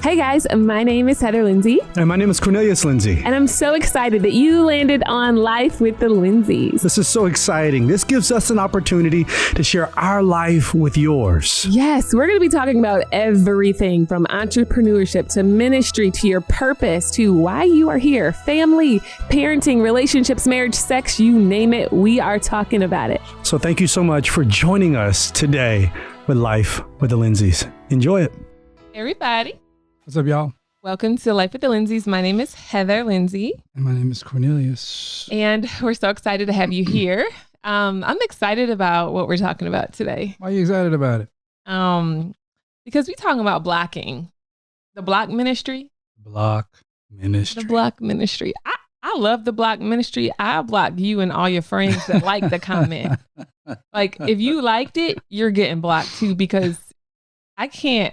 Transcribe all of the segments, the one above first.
Hey guys, my name is Heather Lindsey. And my name is Cornelius Lindsey. And I'm so excited that you landed on Life with the Lindseys. This is so exciting. This gives us an opportunity to share our life with yours. Yes, we're going to be talking about everything from entrepreneurship to ministry to your purpose to why you are here, family, parenting, relationships, marriage, sex, you name it. We are talking about it. So thank you so much for joining us today with Life with the Lindseys. Enjoy it. Everybody. What's up, y'all? Welcome to Life with the Lindseys. My name is Heather Lindsey. And my name is Cornelius. And we're so excited to have you here. I'm excited about what we're talking about today. Why are you excited about it? Because we're talking about blocking. The block ministry. Block ministry. The block ministry. I love the block ministry. I block you and all your friends that like the comment. Like, if you liked it, you're getting blocked too, because I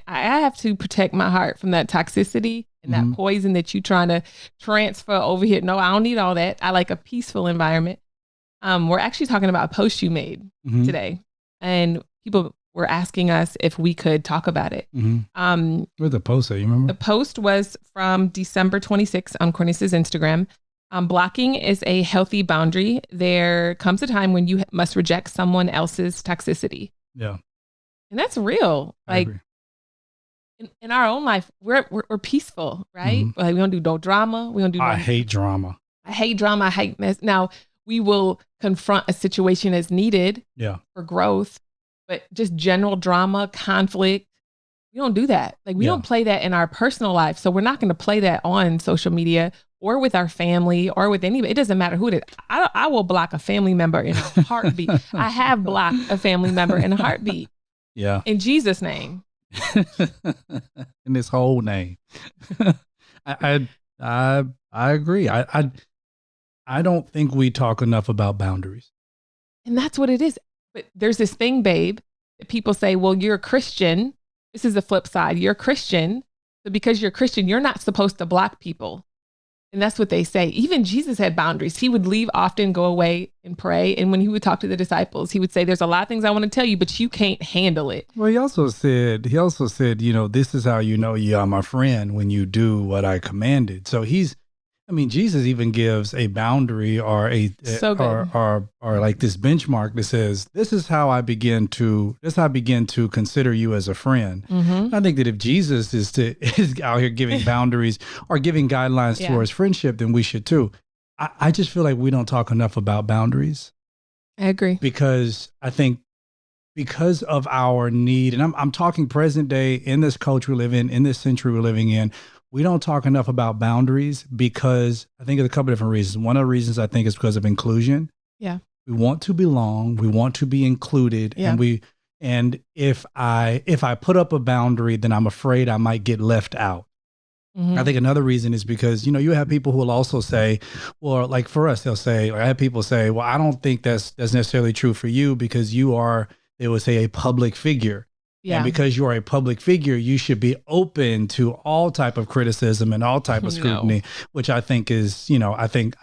have to protect my heart from that toxicity and that poison that you're trying to transfer over here. No, I don't need all that. I like a peaceful environment. We're actually talking about a post you made today, and people were asking us if we could talk about it. Where's the post at? You remember? The post was from December 26th on Cornelius' Instagram. Blocking is a healthy boundary. There comes a time when you must reject someone else's toxicity. Yeah. And that's real. Like, in our own life, we're peaceful, right? Like, we don't do no drama. We don't do. I hate drama. I hate drama. I hate mess. Now, we will confront a situation as needed. Yeah. For growth, but just general drama, conflict, we don't do that. Like, we don't play that in our personal life. So we're not going to play that on social media or with our family or with anybody. It doesn't matter who it is. I will block a family member in a heartbeat. I have blocked a family member in a heartbeat. Yeah. In Jesus' name. In his whole name. I agree. I don't think we talk enough about boundaries. And that's what it is. But there's this thing, babe, that people say, well, you're a Christian. This is the flip side. You're a Christian. So because you're a Christian, you're not supposed to block people. And that's what they say. Even Jesus had boundaries. He would leave often, go away and pray. And when he would talk to the disciples, he would say, there's a lot of things I want to tell you, but you can't handle it. Well, he also said, this is how you know you are my friend, when you do what I commanded. So Jesus even gives a boundary or or like this benchmark that says, this is how I begin to consider you as a friend. I think that if Jesus is out here giving boundaries or giving guidelines towards friendship, then we should too. I just feel like we don't talk enough about boundaries. I agree. Because I think because of our need, and I'm talking present day in this culture we live in this century we're living in, we don't talk enough about boundaries because I think of a couple of different reasons. One of the reasons I think is because of inclusion. Yeah. We want to belong. We want to be included. Yeah. And if I put up a boundary, then I'm afraid I might get left out. I think another reason is because, you have people who will also say, well, like for us, I have people say, well, I don't think that's necessarily true for you because they would say, a public figure. Yeah. And because you are a public figure, you should be open to all type of criticism and all type of scrutiny, which I think is, I think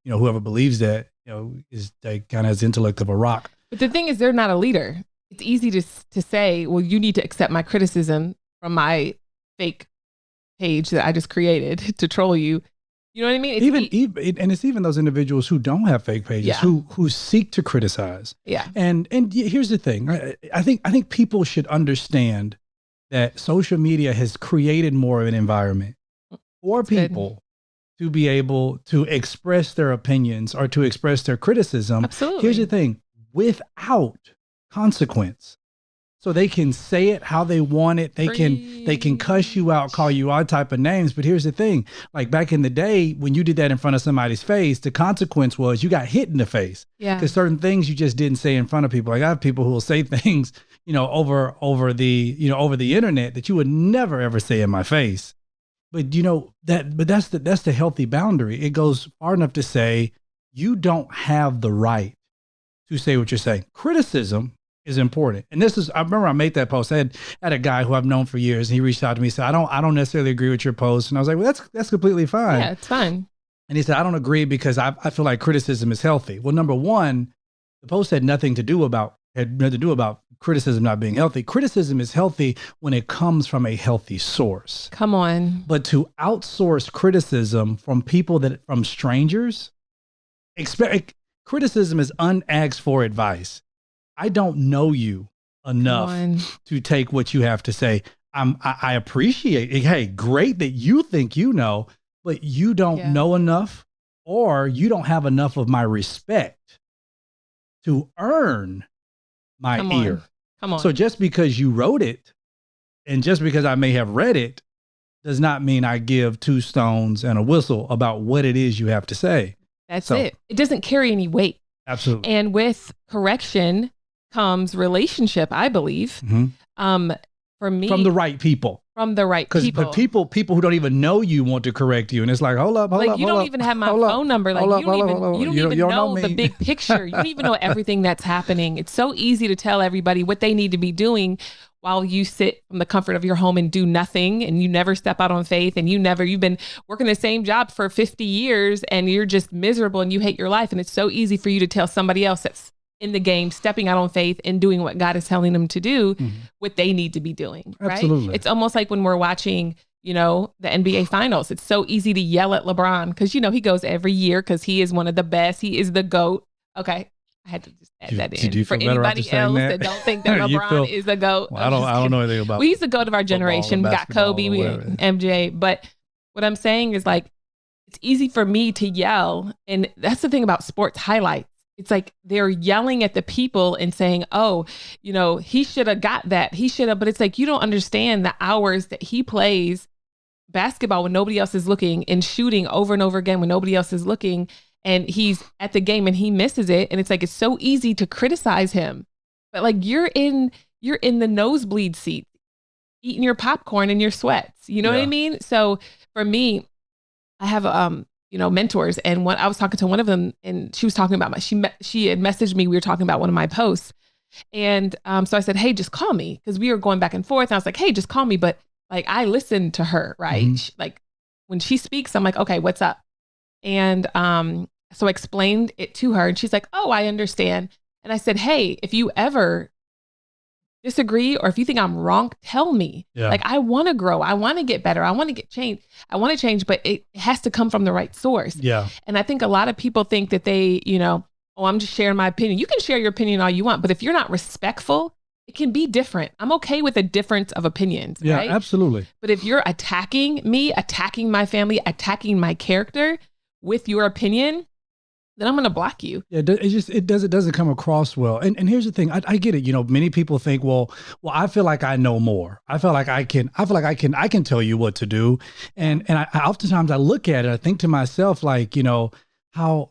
whoever believes that, is kind of has the intellect of a rock. But the thing is, they're not a leader. It's easy to say, well, you need to accept my criticism from my fake page that I just created to troll you. You know what I mean? It's even those individuals who don't have fake pages, who seek to criticize. Yeah. And here's the thing, right? I think people should understand that social media has created more of an environment for people to be able to express their opinions or to express their criticism. Absolutely. Here's the thing, without consequence. So they can say it how they want it. They can cuss you out, call you all type of names. But here's the thing, like back in the day, when you did that in front of somebody's face, the consequence was you got hit in the face. Yeah. Because certain things you just didn't say in front of people. Like I have people who will say things, over the internet that you would never ever say in my face. But that's the healthy boundary. It goes far enough to say you don't have the right to say what you're saying. Criticism is important. And I remember I made that post. I had a guy who I've known for years, and he reached out to me and said, I don't necessarily agree with your post. And I was like, well, that's completely fine. Yeah, it's fine. And he said, I don't agree because I feel like criticism is healthy. Well, number one, the post had nothing to do about criticism not being healthy. Criticism is healthy when it comes from a healthy source. Come on. But to outsource criticism from from strangers, criticism is unasked for advice. I don't know you enough to take what you have to say. I appreciate it. Hey, great that you think you know, but you don't know enough, or you don't have enough of my respect to earn my ear. Come on. So just because you wrote it and just because I may have read it does not mean I give 2 stones and a whistle about what it is you have to say. That's it. It doesn't carry any weight. Absolutely. And with correction comes relationship, I believe. Mm-hmm. For me, from the right people. From the right people. But people who don't even know you want to correct you, and it's like, hold up. You don't even have my phone number. Like you don't even know the big picture. You don't even know everything that's happening. It's so easy to tell everybody what they need to be doing while you sit from the comfort of your home and do nothing, and you never step out on faith, and you've been working the same job for 50 years and you're just miserable and you hate your life. And it's so easy for you to tell somebody else that's in the game, stepping out on faith and doing what God is telling them to do, what they need to be doing. Right? Absolutely. It's almost like when we're watching, the NBA finals, it's so easy to yell at LeBron because, he goes every year because he is one of the best. He is the GOAT. Okay. I had to just add that in for anybody else that don't think that LeBron is the GOAT. Well, I don't know anything about. Well, he's the GOAT of our generation. We got Kobe, we got MJ. But what I'm saying is it's easy for me to yell. And that's the thing about sports highlights. It's like they're yelling at the people and saying, oh, he should have got that. He should have. But it's like, you don't understand the hours that he plays basketball when nobody else is looking and shooting over and over again when nobody else is looking. And he's at the game and he misses it. And it's like, it's so easy to criticize him. But you're in the nosebleed seat, eating your popcorn in your sweats. You know what I mean? So for me, I have mentors, and I was talking to one of them, and she was talking about she had messaged me. We were talking about one of my posts, and so I said, "Hey, just call me," because we were going back and forth. And I was like, "Hey, just call me." But I listened to her, right? Mm-hmm. When she speaks, I'm like, "Okay, what's up?" And so I explained it to her, and she's like, "Oh, I understand." And I said, "Hey, if you ever disagree or if you think I'm wrong, tell me. I want to grow. I want to get better. I want to get changed. I want to change, but it has to come from the right source." Yeah. And I think a lot of people think that they, oh, I'm just sharing my opinion. You can share your opinion all you want, but if you're not respectful, it can be different. I'm okay with a difference of opinions. Yeah, right? Absolutely. But if you're attacking me, attacking my family, attacking my character with your opinion, then I'm going to block you. Yeah, it doesn't come across well. And here's the thing, I get it. Many people think, well, I feel like I know more. I feel like I can tell you what to do. And I oftentimes I look at it, I think to myself, how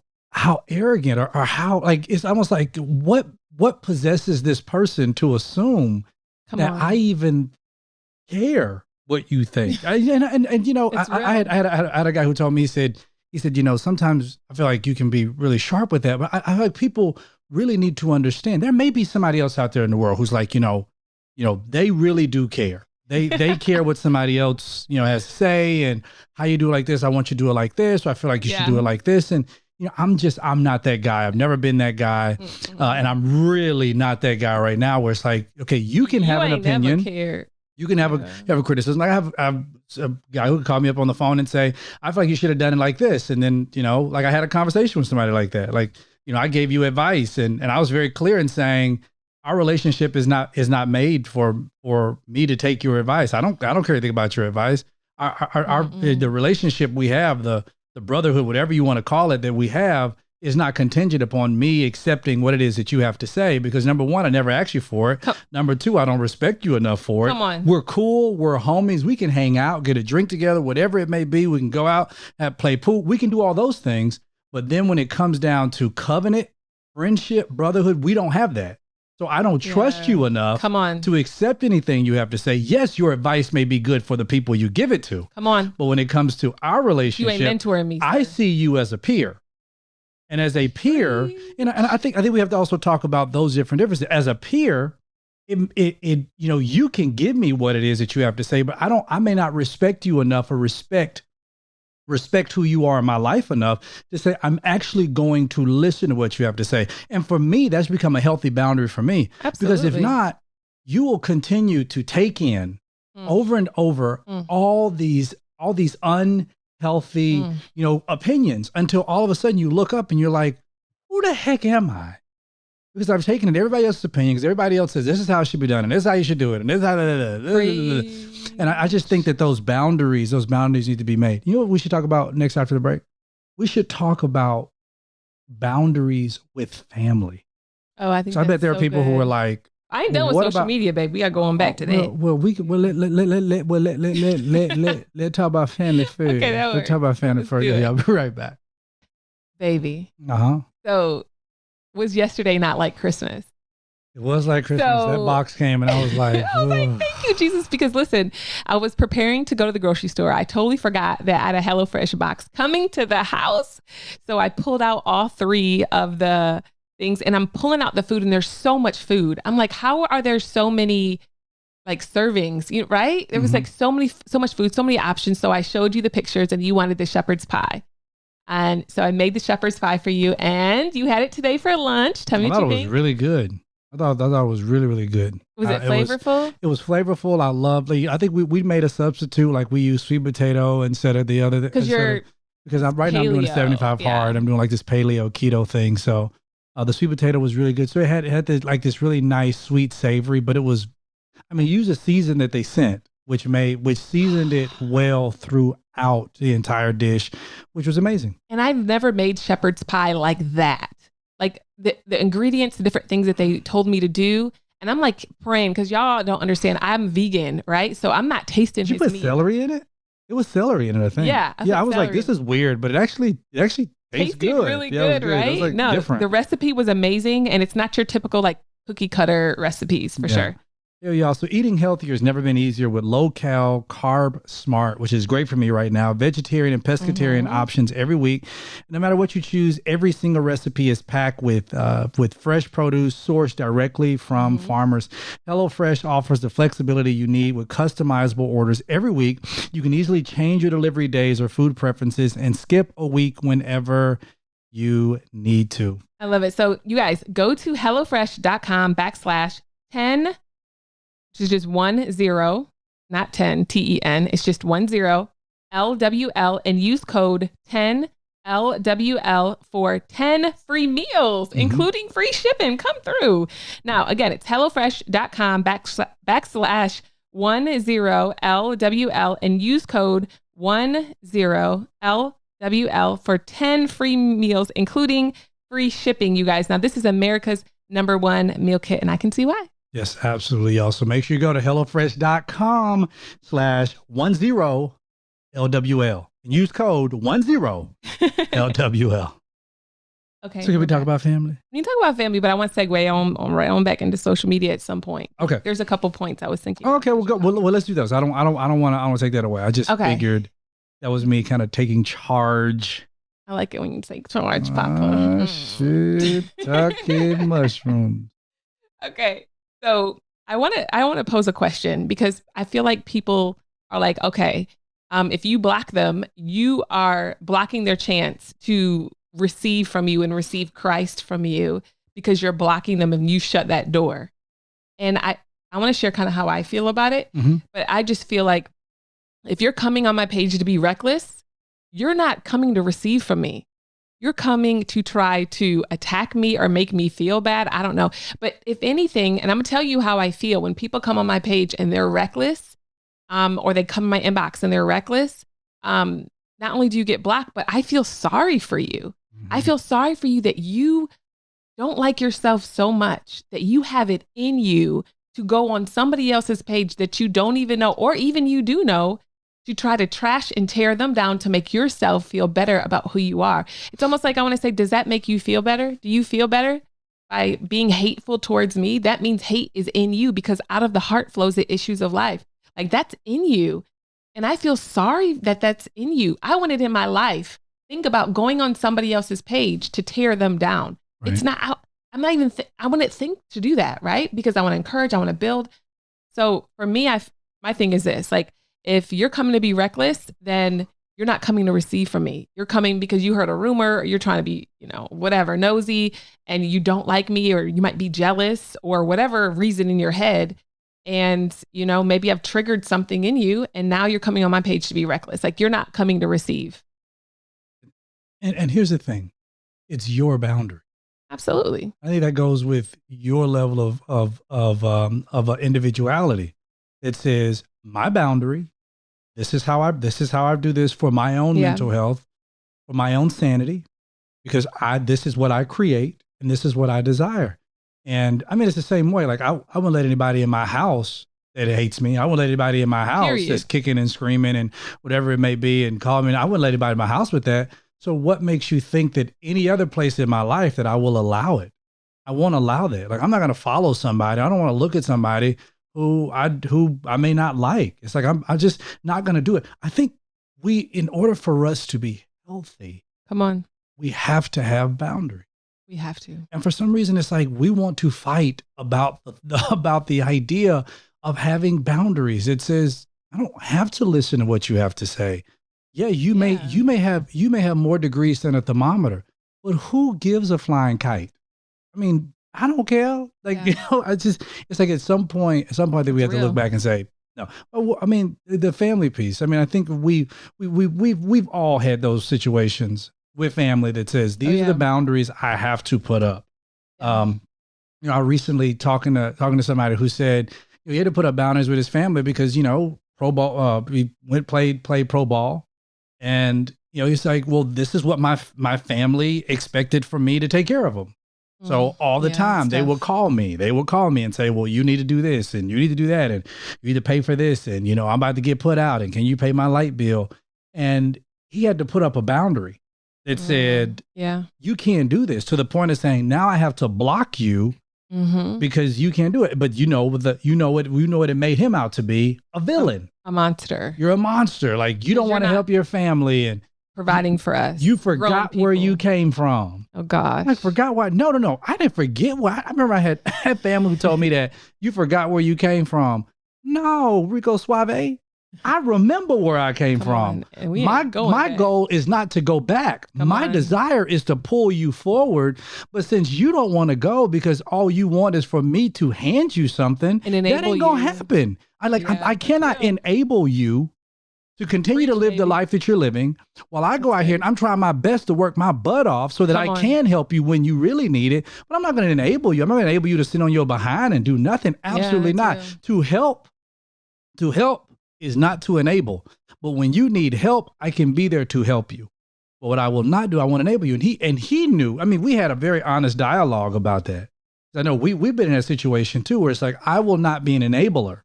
arrogant or how, it's almost like what possesses this person to assume I even care what you think. I had a guy who told me, he said, sometimes I feel like you can be really sharp with that, but I feel like people really need to understand there may be somebody else out there in the world who's like, they really do care. They care what somebody else, has to say, and how you do it like this. I want you to do it like this. Or I feel like you should do it like this. And, I'm not that guy. I've never been that guy. And I'm really not that guy right now where it's like, okay, you can have an opinion. Never cared. You can have a criticism. I have a guy who would call me up on the phone and say, I feel like you should have done it like this. And then, I had a conversation with somebody like that. I gave you advice and I was very clear in saying our relationship is not made for me to take your advice. I don't care anything about your advice. The relationship we have, the brotherhood, whatever you want to call it, that we have is not contingent upon me accepting what it is that you have to say, because number one, I never asked you for it. Number two, I don't respect you enough for it. Come on. We're cool. We're homies. We can hang out, get a drink together, whatever it may be. We can go out, play pool. We can do all those things. But then when it comes down to covenant, friendship, brotherhood, we don't have that. So I don't trust you enough to accept anything you have to say. Yes, your advice may be good for the people you give it to. Come on. But when it comes to our relationship, you ain't mentoring me, sir. I see you as a peer. And as a peer, and I think we have to also talk about those different differences. As a peer, you can give me what it is that you have to say, but I may not respect you enough or respect respect who you are in my life enough to say, I'm actually going to listen to what you have to say. And for me, that's become a healthy boundary for me. Absolutely. Because if not, you will continue to take in over and over all these unhealthy, opinions until all of a sudden you look up and you're like, who the heck am I? Because I've taken in everybody else's opinion, because everybody else says this is how it should be done, and this is how you should do it, and this is how. And I just think that those boundaries need to be made. You know what we should talk about next after the break? We should talk about boundaries with family. Oh, I think so. I bet there are people who are like, I ain't done with social media, babe. We are going back to that. Well, let's talk about family first. Okay, let's talk about family first. Yeah, I'll be right back, baby. So, was yesterday not like Christmas? It was like Christmas. That box came and I was like, I was like, thank you, Jesus. Because listen, I was preparing to go to the grocery store. I totally forgot that I had a HelloFresh box coming to the house. So I pulled out all 3 of the things and I'm pulling out the food and there's so much food. I'm like, how are there so many like servings, right? There was like so much food, so many options. So I showed you the pictures and you wanted the shepherd's pie. And so I made the shepherd's pie for you and you had it today for lunch. Tell me what you think. I thought it was really good. I thought it was really, really good. Was it flavorful? It was flavorful. I loved it. I think we made a substitute, like we used sweet potato instead of the other. Because I'm right now I'm doing a 75 hard. I'm doing like this paleo keto thing. So the sweet potato was really good. So it had this really nice sweet savory, but it was, use a season that they sent, which seasoned it well throughout the entire dish, which was amazing. And I've never made shepherd's pie like that. Like the ingredients, the different things that they told me to do. And I'm like praying because y'all don't understand. I'm vegan, right? So I'm not tasting his meat. Did you put celery in it? It was celery in it, I think. Yeah. I was like, this is weird, but it actually tastes good. Really good, right? It was like different. The recipe was amazing. And it's not your typical like cookie cutter recipes for sure. Yeah, y'all. So eating healthier has never been easier with low-cal, carb-smart, which is great for me right now. Vegetarian and pescatarian options every week. No matter what you choose, every single recipe is packed with fresh produce sourced directly from farmers. HelloFresh offers the flexibility you need with customizable orders every week. You can easily change your delivery days or food preferences and skip a week whenever you need to. I love it. So you guys go to HelloFresh.com/10, which is just 10, not 10, TEN. It's just 10 LWL and use code 10 LWL for 10 free meals, including free shipping. Come through. Now, again, it's HelloFresh.com/10 LWL and use code 10 LWL for 10 free meals, including free shipping, you guys. Now, this is America's #1 meal kit, and I can see why. Yes, absolutely, y'all. So make sure you go to HelloFresh.com/10 LWL and use code 10 LWL. Okay. So can we talk about family? We can talk about family, but I want to segue on back into social media at some point. Okay. There's a couple points I was thinking. Okay, we'll go. Well, let's do those. I don't want to take that away. I just figured that was me kind of taking charge. I like it when you take charge, Papa. Shiitake mushrooms. Okay. So I want to pose a question because I feel like people are like, okay, if you block them, you are blocking their chance to receive from you and receive Christ from you because you're blocking them and you shut that door. And I want to share kind of how I feel about it, but I just feel like if you're coming on my page to be reckless, you're not coming to receive from me. You're coming to try to attack me or make me feel bad. I don't know. But if anything, and I'm gonna tell you how I feel when people come on my page and they're reckless, or they come in my inbox and they're reckless, not only do you get blocked, but I feel sorry for you. I feel sorry for you that you don't like yourself so much that you have it in you to go on somebody else's page that you don't even know, or even you do know, to try to trash and tear them down to make yourself feel better about who you are. It's almost like I want to say, does that make you feel better? Do you feel better by being hateful towards me? That means hate is in you because out of the heart flows the issues of life. Like that's in you. And I feel sorry that that's in you. I want it in my life. Think about going on somebody else's page to tear them down. Right. It's not, I'm not even, I wouldn't think to do that, right? Because I want to encourage, I want to build. So for me, my thing is this, like, if you're coming to be reckless, then you're not coming to receive from me. You're coming because you heard a rumor, or you're trying to be, whatever, nosy, and you don't like me, or you might be jealous, or whatever reason in your head. And, maybe I've triggered something in you, and now you're coming on my page to be reckless. Like, you're not coming to receive. And here's the thing. It's your boundary. Absolutely. I think that goes with your level of individuality. It says my boundary. This is how I do this for my own mental health, for my own sanity, because this is what I create and this is what I desire. And I mean, it's the same way. Like I wouldn't let anybody in my house that hates me. I wouldn't let anybody in my house that's kicking and screaming and whatever it may be and calling me. I wouldn't let anybody in my house with that. So what makes you think that any other place in my life that I will allow it? I won't allow that. Like, I'm not going to follow somebody. I don't want to look at somebody who I may not like. It's like, I'm just not going to do it. I think in order for us to be healthy, we have to have boundaries. We have to. And for some reason, it's like we want to fight about the idea of having boundaries. It says, I don't have to listen to what you have to say. Yeah, you may have more degrees than a thermometer, but who gives a flying kite? I mean, I don't care. Like, it's like at some point that we have to look back and say, no. I mean, the family piece. I mean, I think we've all had those situations with family that says, these are the boundaries I have to put up. Yeah. I recently talking to somebody who said he had to put up boundaries with his family because, pro ball, he played pro ball. And, he's like, well, this is what my family expected from me to take care of them. So all the time they would call me. They would call me and say, well, you need to do this and you need to do that. And you need to pay for this. And, I'm about to get put out. And can you pay my light bill? And he had to put up a boundary that said, you can't do this, to the point of saying, now I have to block you because you can't do it. But you know what it made him out to be, a villain. A monster. You're a monster. Like, you don't want to help your family and providing for us. You forgot where you came from. Oh gosh. I forgot why. No. I didn't forget why. I remember I had family who told me that you forgot where you came from. No, Rico Suave. I remember where I came from. My goal is not to go back. My desire is to pull you forward. But since you don't want to go because all you want is for me to hand you something, that ain't gonna happen. I cannot enable you to continue to live the life that you're living while I go out here and I'm trying my best to work my butt off so that I can help you when you really need it. But I'm not going to enable you. I'm not going to enable you to sit on your behind and do nothing. Absolutely not. To help is not to enable. But when you need help, I can be there to help you. But what I will not do, I won't enable you. And he knew. I mean, we had a very honest dialogue about that. I know we've been in a situation too where it's like, I will not be an enabler.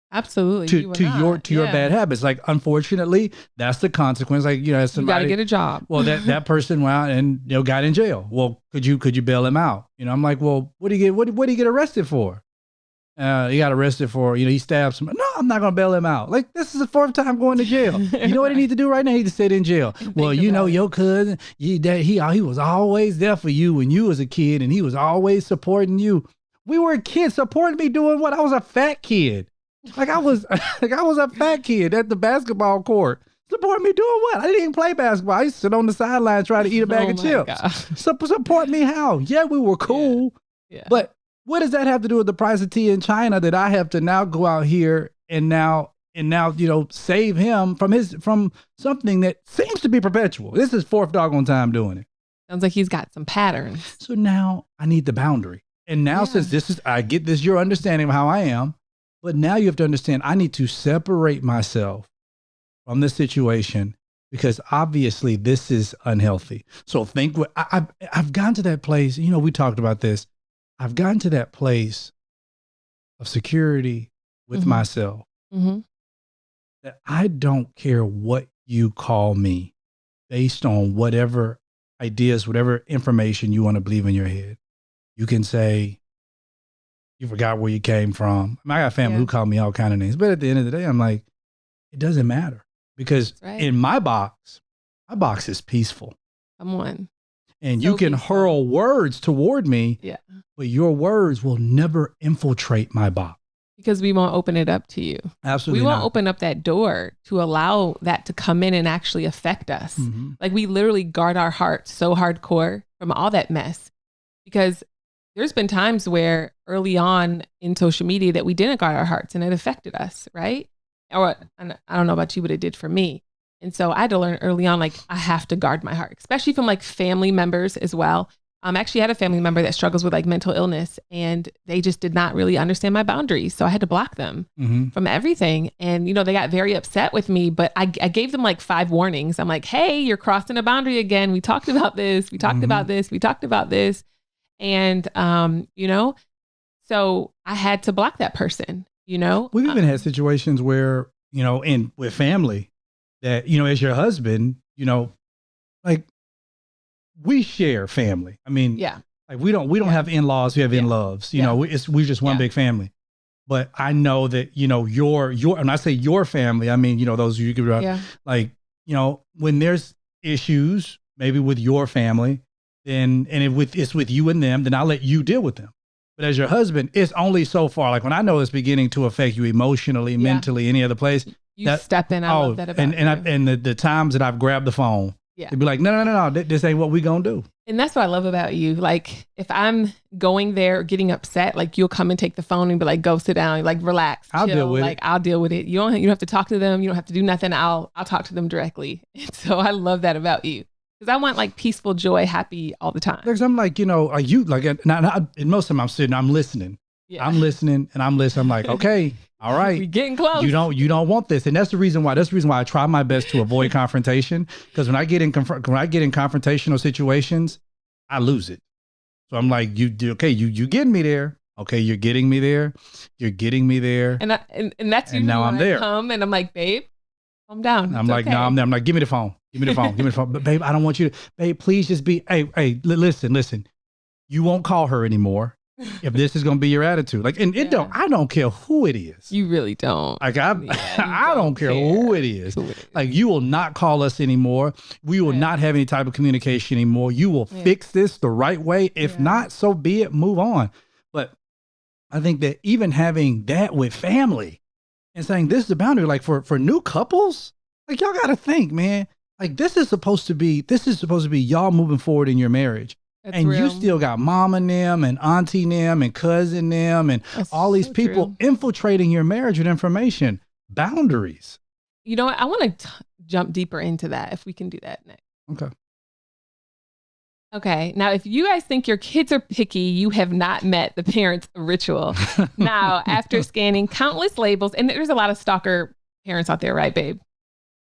Absolutely. To your bad habits. Like, unfortunately, that's the consequence. Like, as somebody, you got to get a job. Well, that person went out and got in jail. Well, could you bail him out? I'm like, well, what did he get arrested for? He got arrested for, he stabbed somebody. No, I'm not going to bail him out. Like, this is the fourth time going to jail. You know what he needs to do right now? He needs to sit in jail. Well, your cousin, he was always there for you when you was a kid, and he was always supporting you. We were kids, supporting me doing what? I was a fat kid. I was a fat kid at the basketball court. Support me doing what? I didn't even play basketball. I used to sit on the sideline trying to eat a bag of chips. Support me how? Yeah, we were cool. Yeah. But what does that have to do with the price of tea in China that I have to now go out here and now save him from something that seems to be perpetual? This is fourth doggone time doing it. Sounds like he's got some patterns. So now I need the boundary. And now since I get this, your understanding of how I am. But now you have to understand, I need to separate myself from the situation because obviously this is unhealthy. So I've gotten to that place, we talked about this. I've gotten to that place of security with myself that I don't care what you call me based on whatever ideas, whatever information you want to believe in your head. You can say, you forgot where you came from. I got family who call me all kind of names. But at the end of the day, I'm like, it doesn't matter. Because in my box is peaceful. I'm one. And you can hurl words toward me, but your words will never infiltrate my box. Because we won't open it up to you. Absolutely We won't not. open up that door to allow that to come in and actually affect us. Mm-hmm. Like we literally guard our hearts so hardcore from all that mess. Because there's been times where early on in social media that we didn't guard our hearts and it affected us, right? Or I don't know about you, but it did for me. And so I had to learn early on, like I have to guard my heart, especially from like family members as well. I actually had a family member that struggles with like mental illness and they just did not really understand my boundaries. So I had to block them from everything. And, you know, they got very upset with me, but I gave them like 5 warnings. I'm like, hey, you're crossing a boundary again. We talked about this. We talked about this. We talked about this. And, you know, so I had to block that person, you know. We've even had situations where, you know, with family that, you know, as your husband, you know, like, we share family. I mean, like we don't have in-laws, we have in-loves, you know, we're just one big family. But I know that, you know, your, and I say your family, I mean, you know, those you grew up, like, you know, when there's issues, maybe with your family, then, and it's with you and them, then I'll let you deal with them. But as your husband, it's only so far. Like when I know it's beginning to affect you emotionally, mentally, any other place. You step in. I love that about you. And the times that I've grabbed the phone, they'd be like, no, this ain't what we gonna do. And that's what I love about you. Like if I'm going there getting upset, like you'll come and take the phone and be like, go sit down, like relax, I'll deal with it. I'll deal with it. You don't have to talk to them. You don't have to do nothing. I'll talk to them directly. And so I love that about you. Because I want like peaceful joy, happy all the time. Because I'm like, you know, like you, like, and most of them I'm sitting, I'm listening. I'm listening and I'm listening. I'm like, okay, all right. We're getting close. You don't want this. And that's the reason why I try my best to avoid confrontation. Because when I get in confrontational situations, I lose it. So I'm like, you getting me there. Okay, you're getting me there. You're getting me there. And that's usually now I'm there. I come and I'm like, babe, calm down. I'm like, no, I'm there. I'm like, give me the phone. Give me the phone. Give me the phone. But babe, I don't want you to, babe, please just be, hey, listen. You won't call her anymore if this is going to be your attitude. Like, and I don't care who it is. You really don't. Like, I don't care who it is. Like, you will not call us anymore. We will not have any type of communication anymore. You will fix this the right way. If not, so be it. Move on. But I think that even having that with family and saying this is the boundary, like for new couples, like y'all got to think, man, like this is supposed to be y'all moving forward in your marriage. That's and real. You still got mom and them and auntie them and cousin them and all these people infiltrating your marriage with information. Boundaries. You know what? I want to jump deeper into that if we can do that next. Okay. Now, if you guys think your kids are picky, you have not met the parents' ritual. Now, after scanning countless labels, and there's a lot of stalker parents out there, right, babe?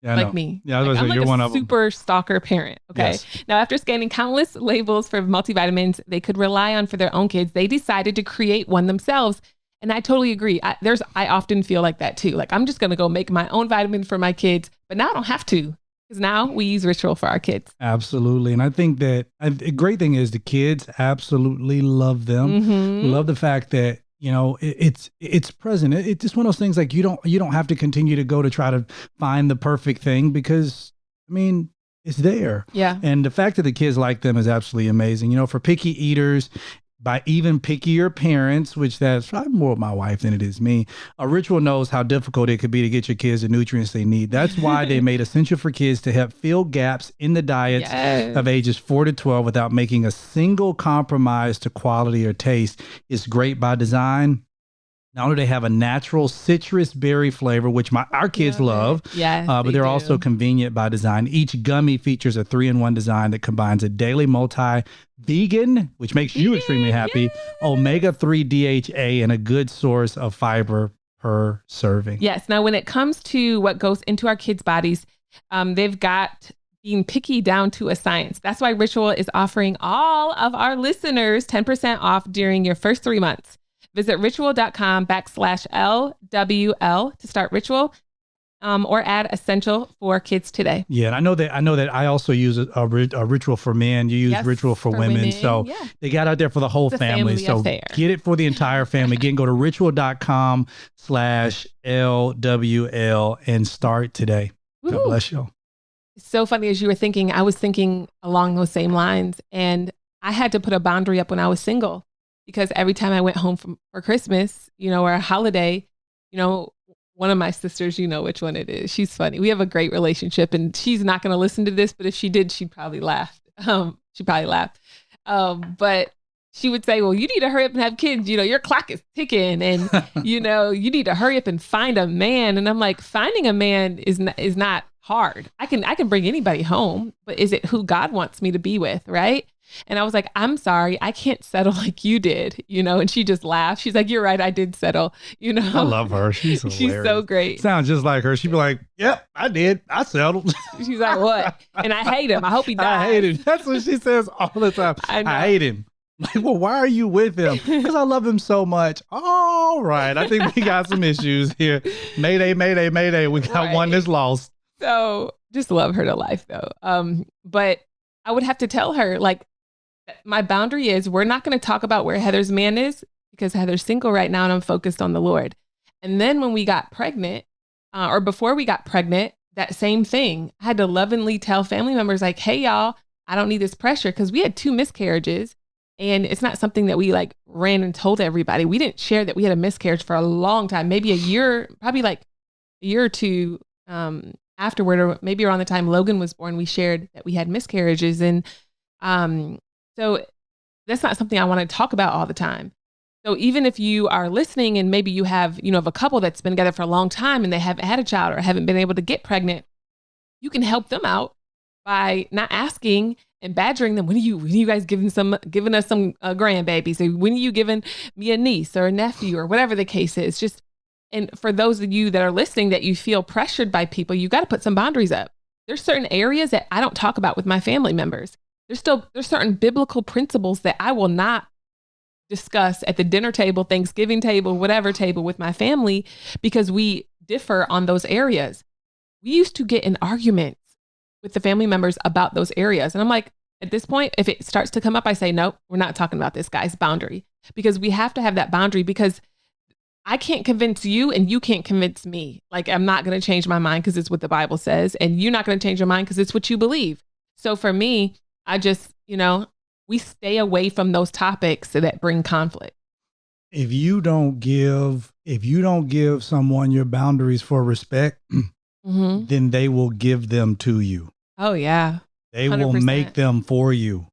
Yeah, like me. Yeah, I'm like you're one of them. Super stalker parent. Okay. Yes. Now, after scanning countless labels for multivitamins they could rely on for their own kids, they decided to create one themselves. And I totally agree. I often feel like that too. Like I'm just going to go make my own vitamin for my kids, but now I don't have to because now we use Ritual for our kids. Absolutely. And I think that the great thing is the kids absolutely love them. Mm-hmm. Love the fact that, you know, it's present. It's just one of those things like you don't have to continue to go to try to find the perfect thing because, I mean, it's there. Yeah. And the fact that the kids like them is absolutely amazing. You know, for picky eaters, by even pickier parents, which that's probably more of my wife than it is me, a Ritual knows how difficult it could be to get your kids the nutrients they need. That's why they made Essential for Kids to help fill gaps in the diets of ages 4 to 12 without making a single compromise to quality or taste. It's great by design. Not only do they have a natural citrus berry flavor, which our kids love, but they're also convenient by design. Each gummy features a 3-in-1 design that combines a daily multi-vegan, which makes you extremely happy, omega-3 DHA, and a good source of fiber per serving. Yes. Now, when it comes to what goes into our kids' bodies, they've got being picky down to a science. That's why Ritual is offering all of our listeners 10% off during your first 3 months. Visit ritual.com/LWL to start Ritual or add Essential for Kids today. Yeah, and I know that I also use a Ritual for men. You use Ritual for women. So they got out there for the whole family. So affair. Get it for the entire family. Again, go to ritual.com/LWL and start today. Woo. God bless you. It's so funny as you were thinking, I was thinking along those same lines. And I had to put a boundary up when I was single. because every time I went home for Christmas, or a holiday, one of my sisters, you know which one it is. She's funny. We have a great relationship, and she's not going to listen to this, but if she did, she'd probably laugh. But she would say, well, you need to hurry up and have kids. Your clock is ticking, and, you need to hurry up and find a man. And I'm like, finding a man is not hard. I can bring anybody home, but is it who God wants me to be with? Right. And I was like, I'm sorry, I can't settle like you did, and she just laughed. She's like, you're right, I did settle, I love her. She's hilarious. She's so great. Sounds just like her. She'd be like, yep, I did. I settled. She's like, what? And I hate him. I hope he dies. I hate him. That's what she says all the time. I hate him. Like, well, why are you with him? Because I love him so much. All right. I think we got some issues here. Mayday, mayday, mayday. We got one that's lost. So just love her to life though. But I would have to tell her, like, my boundary is we're not going to talk about where Heather's man is because Heather's single right now and I'm focused on the Lord. And then when we got pregnant, or before we got pregnant, that same thing, I had to lovingly tell family members like, hey, y'all, I don't need this pressure, because we had 2 miscarriages. And it's not something that we like ran and told everybody. We didn't share that we had a miscarriage for a long time, maybe a year, probably like a year or 2 afterward, or maybe around the time Logan was born, we shared that we had miscarriages. And so that's not something I want to talk about all the time. So even if you are listening and maybe you have, of a couple that's been together for a long time and they haven't had a child or haven't been able to get pregnant, you can help them out by not asking and badgering them. When are you guys giving us some grandbabies? Or when are you giving me a niece or a nephew or whatever the case is? And for those of you that are listening that you feel pressured by people, you got to put some boundaries up. There's certain areas that I don't talk about with my family members. There's certain biblical principles that I will not discuss at the dinner table, Thanksgiving table, whatever table with my family, because we differ on those areas. We used to get in arguments with the family members about those areas. And I'm like, at this point, if it starts to come up, I say, nope, we're not talking about this, guys. Boundary. Because we have to have that boundary, because I can't convince you and you can't convince me. Like, I'm not going to change my mind because it's what the Bible says. And you're not going to change your mind because it's what you believe. So for me, I just, we stay away from those topics that bring conflict. If you don't give someone your boundaries for respect, then they will give them to you. Oh yeah. 100%. They will make them for you.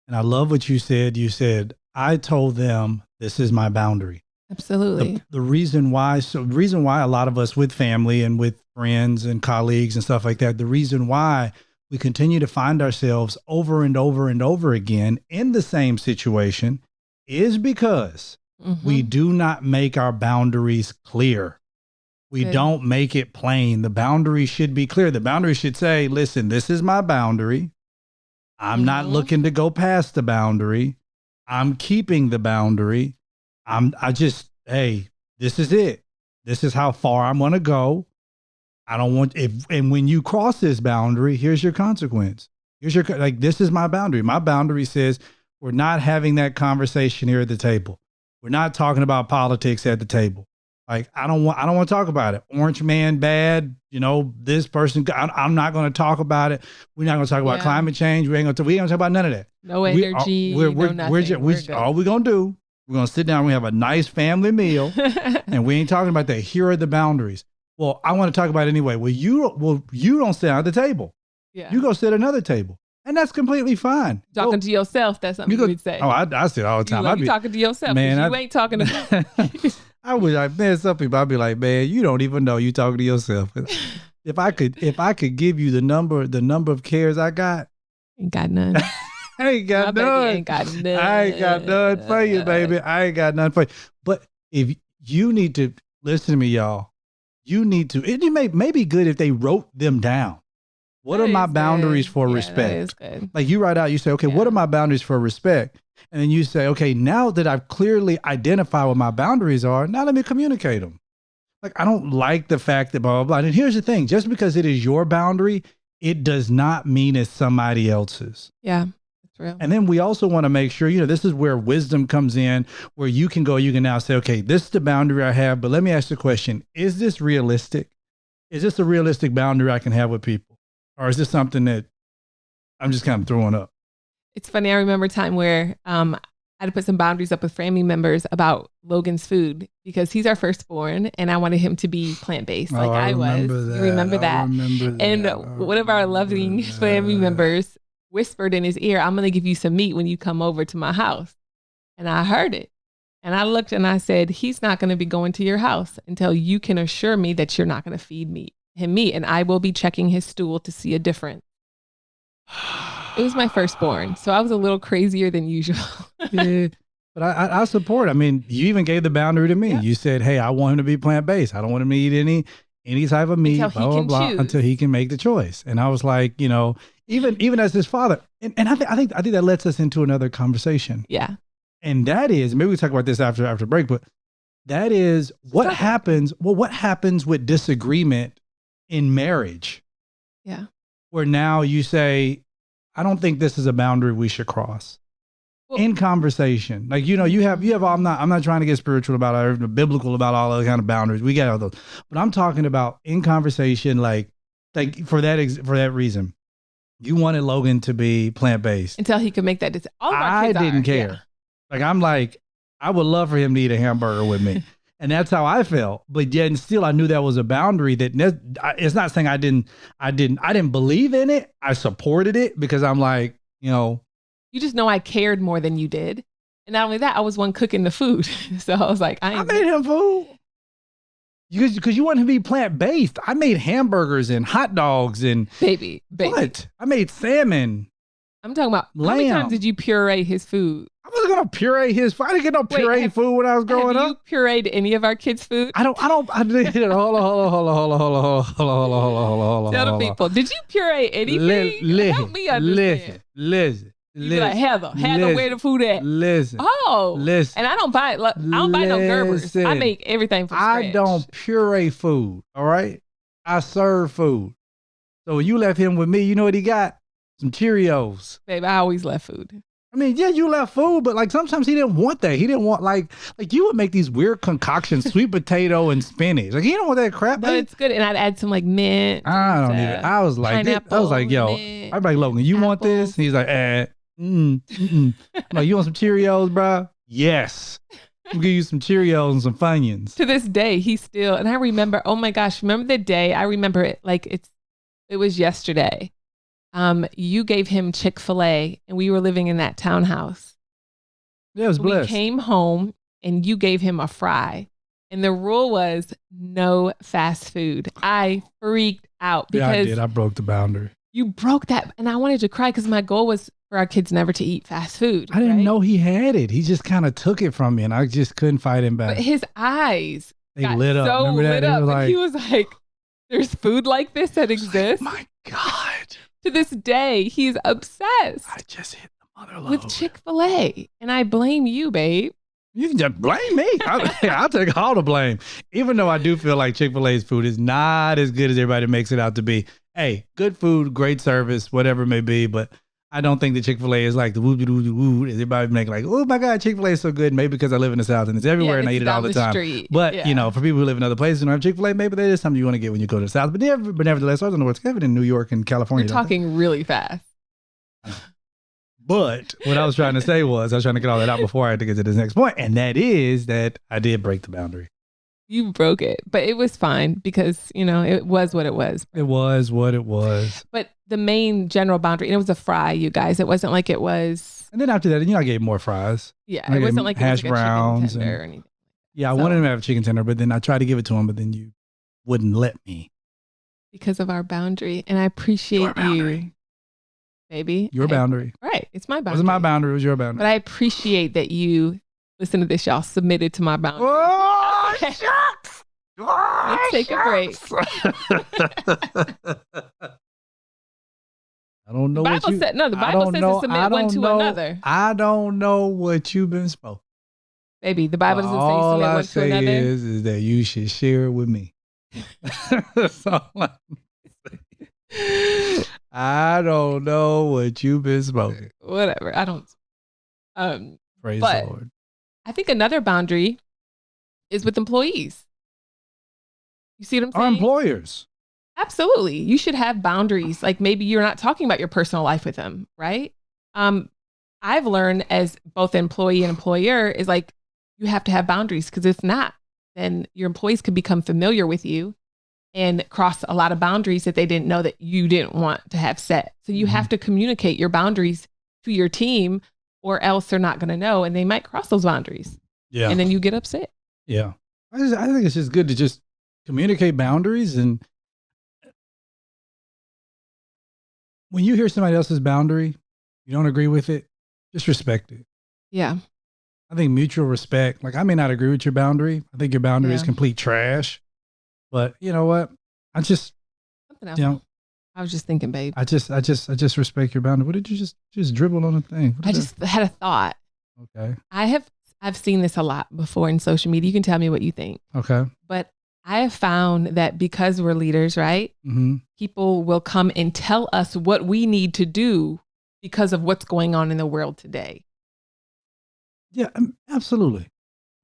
And I love what you said. You said, I told them this is my boundary. Absolutely. The reason why a lot of us with family and with friends and colleagues and stuff like that, the reason why we continue to find ourselves over and over and over again in the same situation is because we do not make our boundaries clear. We don't make it plain. The boundary should be clear. The boundary should say, listen, this is my boundary. I'm not looking to go past the boundary. I'm keeping the boundary. Hey, this is it. This is how far I'm going to go. I don't want, and when you cross this boundary, here's your consequence. This is my boundary. My boundary says we're not having that conversation here at the table. We're not talking about politics at the table. Like, I don't want to talk about it. Orange man bad, this person, I'm not going to talk about it. We're not going to talk about climate change. We ain't going to talk about none of that. No energy, no nothing. All we're going to do, we're going to sit down, we have a nice family meal, and we ain't talking about that. Here are the boundaries. Well, I want to talk about it anyway. You don't sit at the table. Yeah. You go sit at another table. And that's completely fine. Talking to yourself, that's something you would say. Oh, I sit all the time. You're talking to yourself, man. You ain't talking to I would like, man, some people I'd be like, man, you don't even know you talking to yourself. If I could give you the number of cares I got. Ain't got none. I ain't got none. I ain't got none for you, baby. I ain't got none for you. But if you need to listen to me, y'all. You need to, it may be good if they wrote them down. What are my boundaries for respect? That is good. Like, you write out, you say, okay, what are my boundaries for respect? And then you say, okay, now that I've clearly identified what my boundaries are, now let me communicate them. Like, I don't like the fact that blah, blah, blah. And here's the thing, just because it is your boundary, it does not mean it's somebody else's. Yeah. Real. And then we also want to make sure, this is where wisdom comes in, where you can now say, okay, this is the boundary I have, but let me ask the question, is this realistic? Is this a realistic boundary I can have with people? Or is this something that I'm just kind of throwing up? It's funny. I remember a time where I I had to put some boundaries up with family members about Logan's food because he's our firstborn and I wanted him to be plant-based like I was. You remember that? And one of our loving family members whispered in his ear, I'm going to give you some meat when you come over to my house. And I heard it. And I looked and I said, he's not going to be going to your house until you can assure me that you're not going to feed him meat. And I will be checking his stool to see a difference. It was my firstborn, so I was a little crazier than usual. Yeah, but I support. I mean, you even gave the boundary to me. Yeah. You said, "Hey, I want him to be plant-based. I don't want him to eat any type of meat, until he can make the choice." And I was like, even as his father, and I think that lets us into another conversation. Yeah, and that is, maybe we talk about this after break, but that is what happens. Well, what happens with disagreement in marriage? Yeah, where now you say, I don't think this is a boundary we should cross. Well, in conversation, like you have. I'm not trying to get spiritual about it or biblical about all those kind of boundaries. We got all those, but I'm talking about in conversation, like for that reason, you wanted Logan to be plant-based until he could make that decision. I didn't care. Yeah. Like I'm like, I would love for him to eat a hamburger with me. And that's how I felt. But yet, and still, I knew that was a boundary. That it's not saying I didn't believe in it. I supported it because I'm like, You just know I cared more than you did. And not only that, I was one cooking the food. So I was like, I made him food. Because you want him to be plant-based. I made hamburgers and hot dogs and baby. What? I made salmon. I'm talking about lamb. How many times did you puree his food? I wasn't gonna puree his food. I didn't get no puree food when I was growing up. Have you pureed any of our kids' food? I did it. Hold on. Tell the people. Did you puree anything? Help me understand. Listen. You be like, Heather, where the food at? Listen. And I don't buy no Gerbers. I make everything from scratch. I don't puree food. All right. I serve food. So when you left him with me, you know what he got? Some Cheerios. Babe, I always left food. I mean, yeah, you left food, but like sometimes he didn't want that. He didn't want like you would make these weird concoctions, sweet potato and spinach. Like he don't want that crap. But it's good, and I'd add some like mint. I don't need it. I was like, yo, mint, I'm like, Logan, you want this? And he's like, I'm like, you want some Cheerios, bro? Yes. I'm gonna give you some Cheerios and some Funyuns. To this day, he's still, and I remember. Oh my gosh, remember the day? I remember it like it was yesterday. You gave him Chick-fil-A and we were living in that townhouse. Yeah, it was blessed. We came home and you gave him a fry. And the rule was no fast food. I freaked out because I did. I broke the boundary. You broke that. And I wanted to cry because my goal was for our kids never to eat fast food. I didn't know he had it. He just kind of took it from me and I just couldn't fight him back. But his eyes got lit up. So remember that? Lit up. And he was like, there's food like this that exists. Like, my God. To this day, he's obsessed. I just hit the mother load. With Chick-fil-A. And I blame you, babe. You can just blame me. I'll take all the blame. Even though I do feel like Chick-fil-A's food is not as good as everybody makes it out to be. Hey, good food, great service, whatever it may be. But I don't think that Chick-fil-A is like the woo-doo-doo-doo. Everybody making like, oh my God, Chick-fil-A is so good. Maybe because I live in the South and it's everywhere and I eat it all the time. Street. But, for people who live in other places and don't have Chick-fil-A, maybe that is something you want to get when you go to the South. But nevertheless, I don't know what's happening in New York and California. You're talking really fast. But what I was trying to say was, I was trying to get all that out before I had to get to this next point. And that is that I did break the boundary. You broke it, but it was fine because, it was what it was. It was what it was. But the main general boundary, and it was a fry, you guys. It wasn't like it was. And then after that, I gave more fries. Yeah, it wasn't like hash browns or anything. Yeah, I wanted him to have a chicken tender, but then I tried to give it to him, but then you wouldn't let me. Because of our boundary. And I appreciate you, baby. Your boundary. Right. It's my boundary. It wasn't my boundary. It was your boundary. But I appreciate that you, listen to this, y'all, submitted to my boundary. Oh, shucks. Let's take a break. I don't know the Bible said to submit one to another. I don't know what you've been spoken. Baby, the Bible doesn't say submit one to another. All I say is that you should share it with me. That's all I say. I don't know what you've been spoken. Whatever. I don't. Praise the Lord. I think another boundary is with employees. You see what I'm saying? Our employers. Absolutely. You should have boundaries. Like maybe you're not talking about your personal life with them, right? I've learned as both employee and employer is like, you have to have boundaries, because if not, then your employees could become familiar with you and cross a lot of boundaries that they didn't know that you didn't want to have set. So you have to communicate your boundaries to your team, or else they're not going to know, and they might cross those boundaries. Yeah. And then you get upset. Yeah. I think it's just good to just communicate boundaries. And when you hear somebody else's boundary, you don't agree with it, just respect it. Yeah. I think mutual respect, like I may not agree with your boundary. I think your boundary is complete trash, but you know what? I just, I was just thinking, babe. I just respect your boundary. What did you just dribble on a thing? I just had a thought. Okay. I've seen this a lot before in social media. You can tell me what you think. Okay. But I have found that because we're leaders, right? Mm-hmm. People will come and tell us what we need to do because of what's going on in the world today. Yeah, absolutely.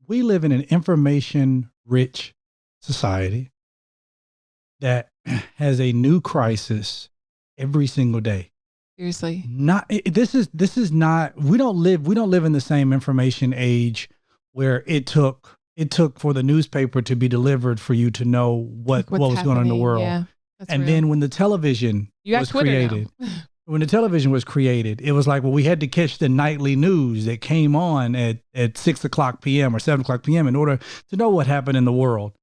We live in an information-rich society that has a new crisis every single day. Seriously. This is not, we don't live in the same information age where it took for the newspaper to be delivered for you to know what was going on in the world. Yeah, and real. Then when the television was created, when the television was created, it was like, well, we had to catch the nightly news that came on at 6:00 p.m. or 7:00 p.m. in order to know what happened in the world.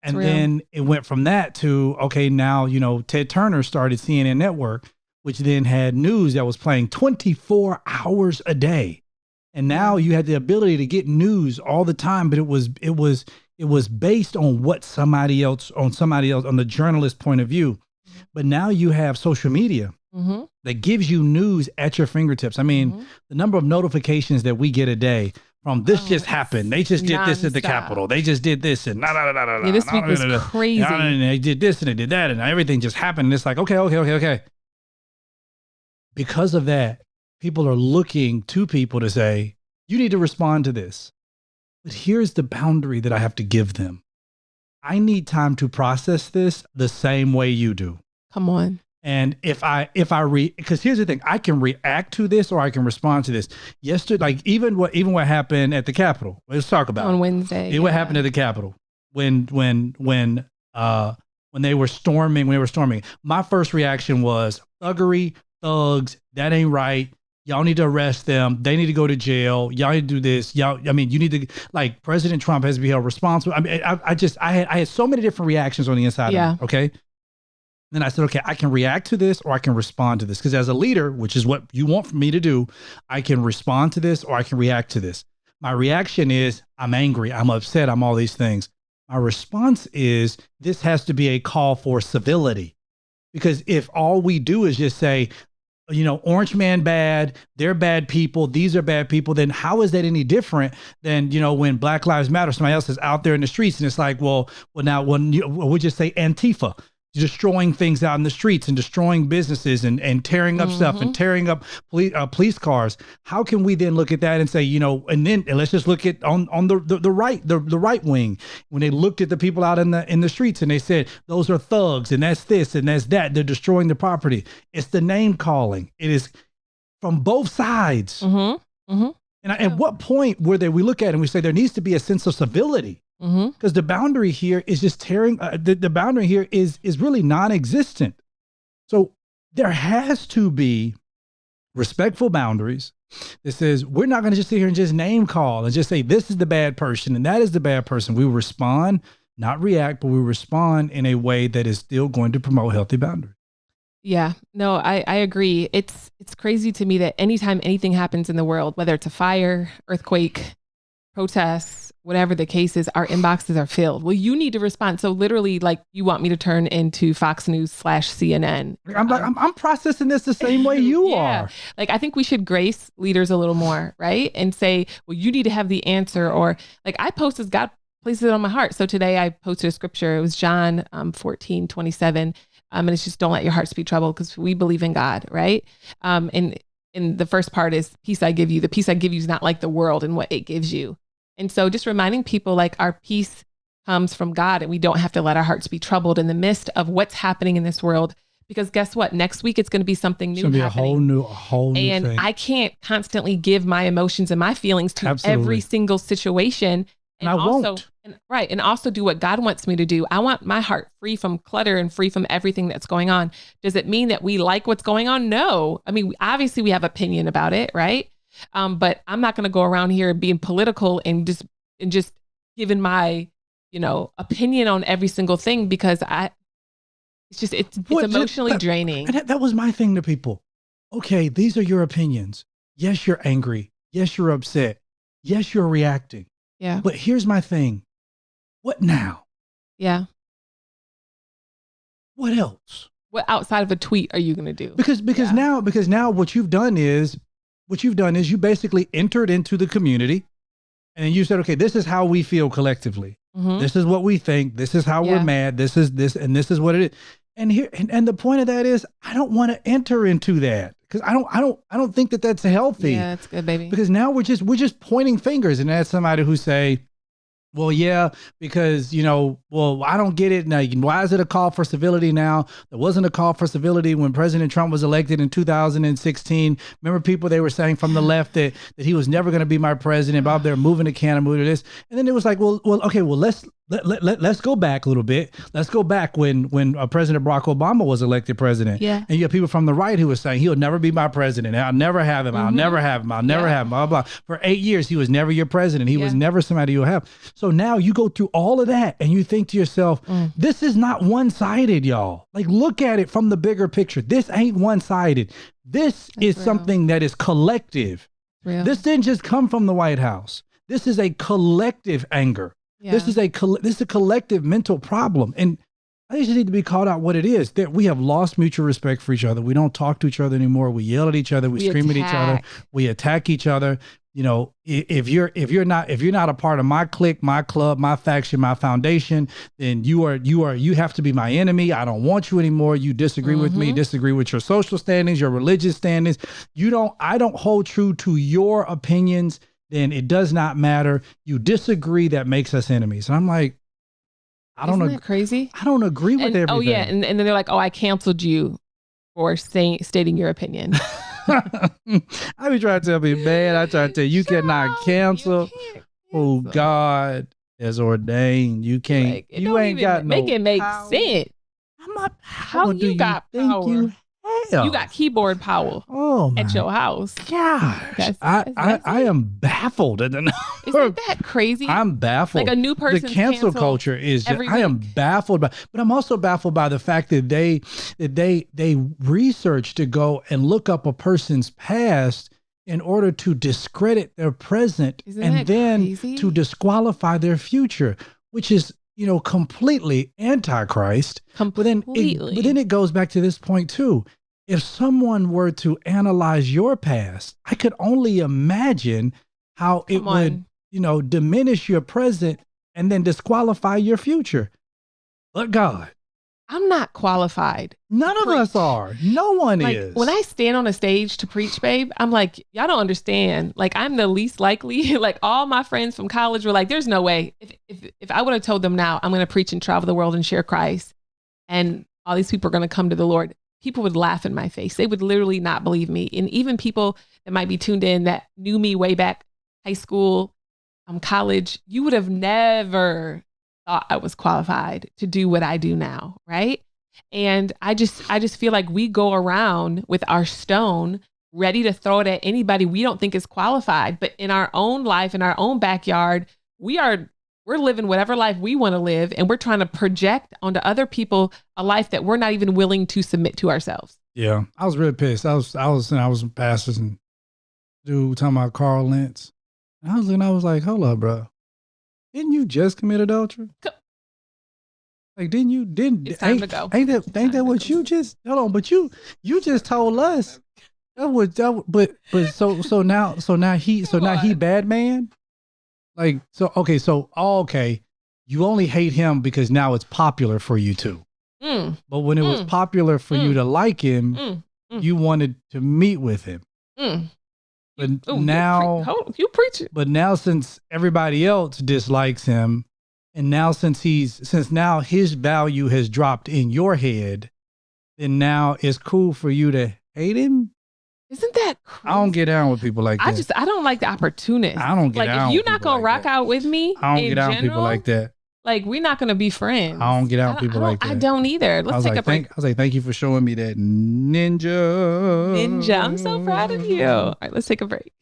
And then it went from that to, okay, now, Ted Turner started CNN Network, which then had news that was playing 24 hours a day. And now you had the ability to get news all the time, but it was based on what somebody else on the journalist point of view. But now you have social media that gives you news at your fingertips. I mean, the number of notifications that we get a day from this just happened. They just did this at the Capitol. They just did this and yeah, this week was crazy. And they did this and they did that and everything just happened. And it's like, okay. Because of that, people are looking to people to say, you need to respond to this. But here's the boundary that I have to give them. I need time to process this the same way you do. Come on. And because here's the thing, I can react to this or I can respond to this. Yesterday, like even what happened at the Capitol. Let's talk about on Wednesday. What happened at the Capitol when they were storming. My first reaction was thuggery, thugs. That ain't right. Y'all need to arrest them. They need to go to jail. Y'all need to do this. You need to, like, President Trump has to be held responsible. I mean, I had so many different reactions on the inside of me. Okay. Then I said, okay, I can react to this or I can respond to this. Because as a leader, which is what you want me to do, I can respond to this or I can react to this. My reaction is I'm angry, I'm upset, I'm all these things. My response is this has to be a call for civility. Because if all we do is just say, Orange man bad, they're bad people, these are bad people, then how is that any different than, when Black Lives Matter, somebody else is out there in the streets and it's like, well, now we'll just say Antifa. Destroying things out in the streets and destroying businesses and tearing up stuff and tearing up police cars. How can we then look at that and say, and let's just look at on the right wing, when they looked at the people out in the streets and they said, those are thugs and that's this and that's that. They're destroying the property. It's the name calling. It is from both sides. And at what point we look at it and we say there needs to be a sense of civility. Because the boundary here is just tearing. The boundary here is really non-existent. So there has to be respectful boundaries that says we're not going to just sit here and just name call and just say this is the bad person and that is the bad person. We respond, not react, but we respond in a way that is still going to promote healthy boundaries. Yeah, no, I agree. It's crazy to me that anytime anything happens in the world, whether it's a fire, earthquake, protests, whatever the case is, our inboxes are filled. Well, you need to respond. So literally, like, you want me to turn into Fox News / CNN. I'm processing this the same way you are. Like, I think we should grace leaders a little more, right? And say, well, you need to have the answer. Or like I posted, God places it on my heart. So today I posted a scripture. It was John 14:27. And it's just, don't let your hearts be troubled, because we believe in God, right? And the first part is, peace I give you. The peace I give you is not like the world and what it gives you. And so just reminding people, like, our peace comes from God, and we don't have to let our hearts be troubled in the midst of what's happening in this world, because guess what? Next week, it's going to be something new. It's going to be a whole new and thing. I can't constantly give my emotions and my feelings to every single situation. And I won't. And also do what God wants me to do. I want my heart free from clutter and free from everything that's going on. Does it mean that we like what's going on? No. I mean, obviously we have opinion about it, right? But I'm not going to go around here being political and just giving my, opinion on every single thing, because it's emotionally draining. And that was my thing to people. Okay, these are your opinions. Yes, you're angry. Yes, you're upset. Yes, you're reacting. Yeah. But here's my thing. What now? Yeah. What else? What outside of a tweet are you going to do? Because now what you've done is you basically entered into the community, and you said, okay, this is how we feel collectively. Mm-hmm. This is what we think. This is how we're mad. This is what it is. And the point of that is, I don't want to enter into that, because I don't think that that's healthy. Yeah, that's good, baby. Because now we're just pointing fingers, and that's somebody who say, well, yeah, because, I don't get it. Now, why is it a call for civility now? There wasn't a call for civility when President Trump was elected in 2016. Remember, people, they were saying from the left that he was never going to be my president. Bob, they're moving to Canada, moving to this. And then it was like, let's go back a little bit. Let's go back when President Barack Obama was elected president. Yeah. And you have people from the right who were saying, he'll never be my president. I'll never have him. I'll never have him. I'll never have him. Blah, blah, blah. For 8 years, he was never your president. He was never somebody you'll have. So now you go through all of that and you think to yourself, this is not one-sided, y'all. Like, look at it from the bigger picture. This ain't one-sided. This is something that is collective. This didn't just come from the White House. This is a collective anger. Yeah. This is a collective mental problem. And I just need to be called out what it is. That we have lost mutual respect for each other. We don't talk to each other anymore. We yell at each other. We scream at each other. We attack each other. If you're not a part of my clique, my club, my faction, my foundation, then you have to be my enemy. I don't want you anymore. You disagree with me, disagree with your social standings, your religious standings. I don't hold true to your opinions. Then it does not matter. You disagree, that makes us enemies. And I'm like, Isn't that crazy? I don't agree with everything. Oh yeah, and then they're like, I canceled you for stating your opinion. I be trying to tell people, man, I try to tell you, cannot cancel. Oh, God has ordained. You can't. Like, you ain't got no make it make sense. How you got power? You got keyboard power at your house. Gosh, I am baffled. Isn't that crazy? I'm baffled. Like a new person. The cancel culture is just, I am baffled by, but I'm also baffled by the fact that they research to go and look up a person's past in order to discredit their present. And then crazy? To disqualify their future, which is, completely antichrist. Completely. But then it goes back to this point too. If someone were to analyze your past, I could only imagine how it would, diminish your present and then disqualify your future. But God, I'm not qualified. None of us are. No one is. When I stand on a stage to preach, babe, I'm like, y'all don't understand. Like, I'm the least likely. Like, all my friends from college were like, there's no way. If I would have told them now, I'm going to preach and travel the world and share Christ, and all these people are going to come to the Lord, people would laugh in my face. They would literally not believe me. And even people that might be tuned in that knew me way back high school, college, you would have never thought I was qualified to do what I do now, right? And I just feel like we go around with our stone ready to throw it at anybody we don't think is qualified. But in our own life, in our own backyard, we're living whatever life we want to live, and we're trying to project onto other people a life that we're not even willing to submit to ourselves. Yeah, I was really pissed. I was pastors and dude talking about Carl Lentz. And I was like, hold up, bro. Didn't you just commit adultery? Like, It's time to go. Ain't that what you just, hold on, but you just told us. So now he bad man? Like, okay. You only hate him because now it's popular for you too. But when it was popular for you to like him, you wanted to meet with him. But now you preach it. But now, since everybody else dislikes him, and now since now his value has dropped in your head, then now it's cool for you to hate him. Isn't that crazy? I don't get down with people like that. I don't like the opportunist. I don't get down if with you're not gonna rock out with me, I don't get down with people like that. Like, we're not gonna be friends. I don't get out with people like that. I don't either. Let's take a break. I was like, thank you for showing me that ninja. I'm so proud of you. All right, let's take a break.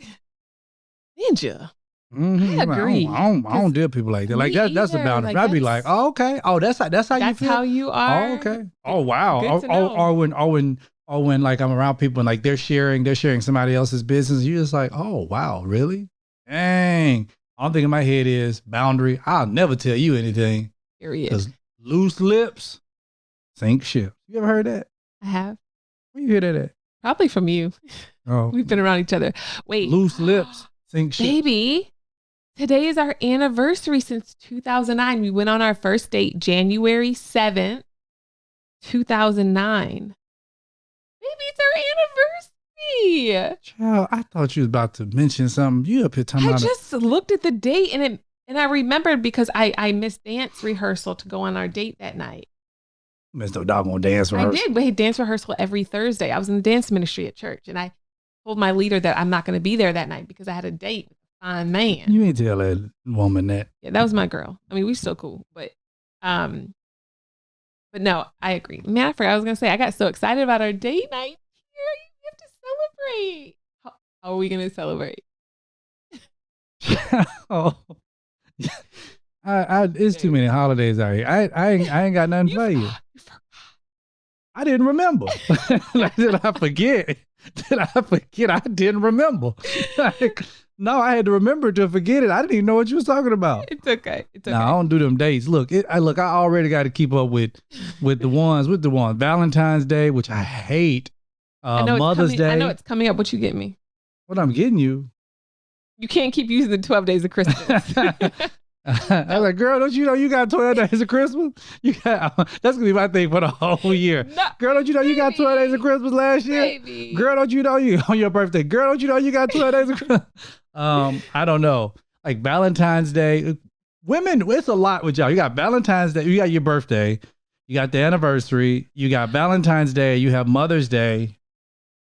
Ninja. Mm-hmm. I agree. I don't deal with people like that. Like that's the boundary. I'd be like, oh, okay. Oh, that's how you feel. That's how you are. Oh, okay. Oh, wow. Good to know. Or when like I'm around people and like they're sharing somebody else's business. You're just like, oh, wow, really? Dang. All I'm thinking in my head is boundary. I'll never tell you anything. Period. Because loose lips sink ship. You ever heard that? I have. Where you hear that at? Probably from you. Oh, we've been around each other. Wait. Loose lips sink ship. Baby, today is our anniversary since 2009. We went on our first date January 7th, 2009. Maybe it's our anniversary. Child, I thought you was about to mention something. You up here talking about I just looked at the date and I remembered because I missed dance rehearsal to go on our date that night. Missed no doggone dance rehearsal. I did. We had dance rehearsal every Thursday. I was in the dance ministry at church, and I told my leader that I'm not going to be there that night because I had a date with a fine man. You ain't tell that woman that. Yeah, that was my girl. I mean, we still cool, but no, I agree. Man, I forgot I was going to say, I got so excited about our date night. Here, you have to celebrate. How are we going to celebrate? Oh, it's too many holidays out here. I ain't got nothing for you. I didn't remember. Did I forget? I didn't remember. No, I had to remember to forget it. I didn't even know what you was talking about. It's okay. No, I don't do them dates. Look, I already got to keep up with the ones. Valentine's Day, which I hate. Mother's Day. I know it's coming up. What you get me? What I'm getting you. You can't keep using the 12 days of Christmas. I was like, girl, don't you know you got 12 days of Christmas? That's gonna be my thing for the whole year. No, girl, don't you know you got 12 days of Christmas last year? Baby. Girl, don't you know you on your birthday? Girl, don't you know you got 12 days of Christmas? I don't know. Like Valentine's Day, women, it's a lot with y'all. You got Valentine's Day, you got your birthday, you got the anniversary, you got Valentine's Day, you have Mother's Day.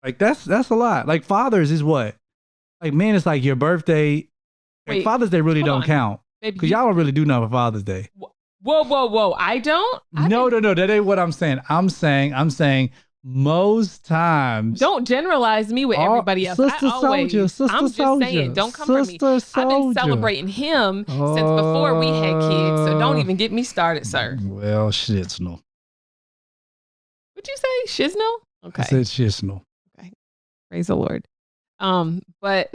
Like that's a lot. Like Father's is what? Like men, it's like your birthday. Like Father's Day really don't count. Because y'all don't really do nothing for Father's Day. Whoa. I don't? No. That ain't what I'm saying. I'm saying most times. Don't generalize me with everybody else. Sister soldier. I'm just saying, don't come for me. I've been celebrating him since before we had kids. So don't even get me started, sir. Well, shiznle. What'd you say? Shiznle? Okay. I said shiznle. Okay. Praise the Lord. But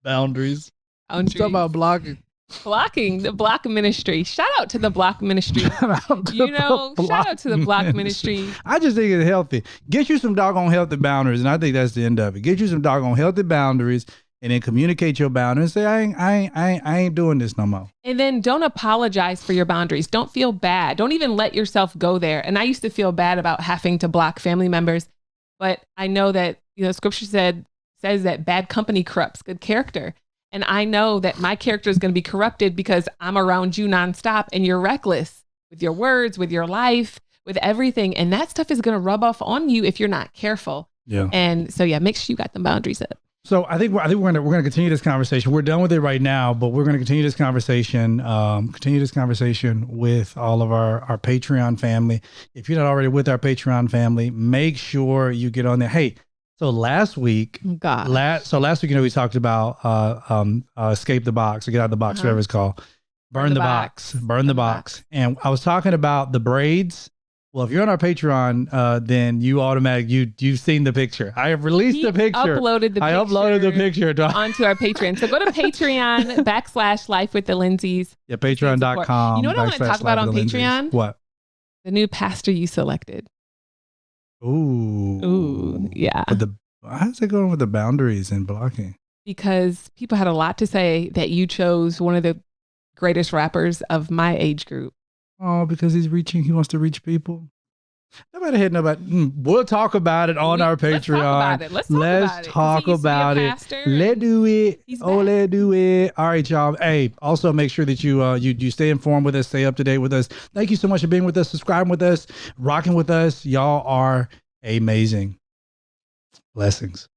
boundaries. You talking about blocking. Blocking, the block ministry. Shout out to the block ministry. Shout out to the block ministry. I just think it's healthy. Get you some doggone healthy boundaries, and I think that's the end of it. Get you some doggone healthy boundaries, and then communicate your boundaries. And say, I ain't doing this no more. And then don't apologize for your boundaries. Don't feel bad. Don't even let yourself go there. And I used to feel bad about having to block family members, but I know that Scripture says that bad company corrupts good character. And I know that my character is going to be corrupted because I'm around you nonstop and you're reckless with your words, with your life, with everything. And that stuff is going to rub off on you if you're not careful. Yeah. And so, make sure you got the boundaries up. So I think we're going to continue this conversation. We're done with it right now, but we're going to continue this conversation with all of our Patreon family. If you're not already with our Patreon family, make sure you get on there. Hey, so last week, we talked about escape the box or get out of the box, whatever it's called. Burn the box. And I was talking about the braids. Well, if you're on our Patreon, then you've seen the picture. I have released the picture. I uploaded the picture onto our Patreon. So go to Patreon /Life With the Lindseys. Yeah, Patreon.com. You know what I want to talk about on Patreon? What? The new pastor you selected. Ooh, yeah. How's it going with the boundaries and blocking? Because people had a lot to say that you chose one of the greatest rappers of my age group. Oh, because he wants to reach people. Nobody hit nobody. We'll talk about it on our Patreon. Let's talk about it. Let's do it. Let's do it. All right, y'all. Hey, also make sure that you stay informed with us, stay up to date with us. Thank you so much for being with us, subscribing with us, rocking with us. Y'all are amazing. Blessings.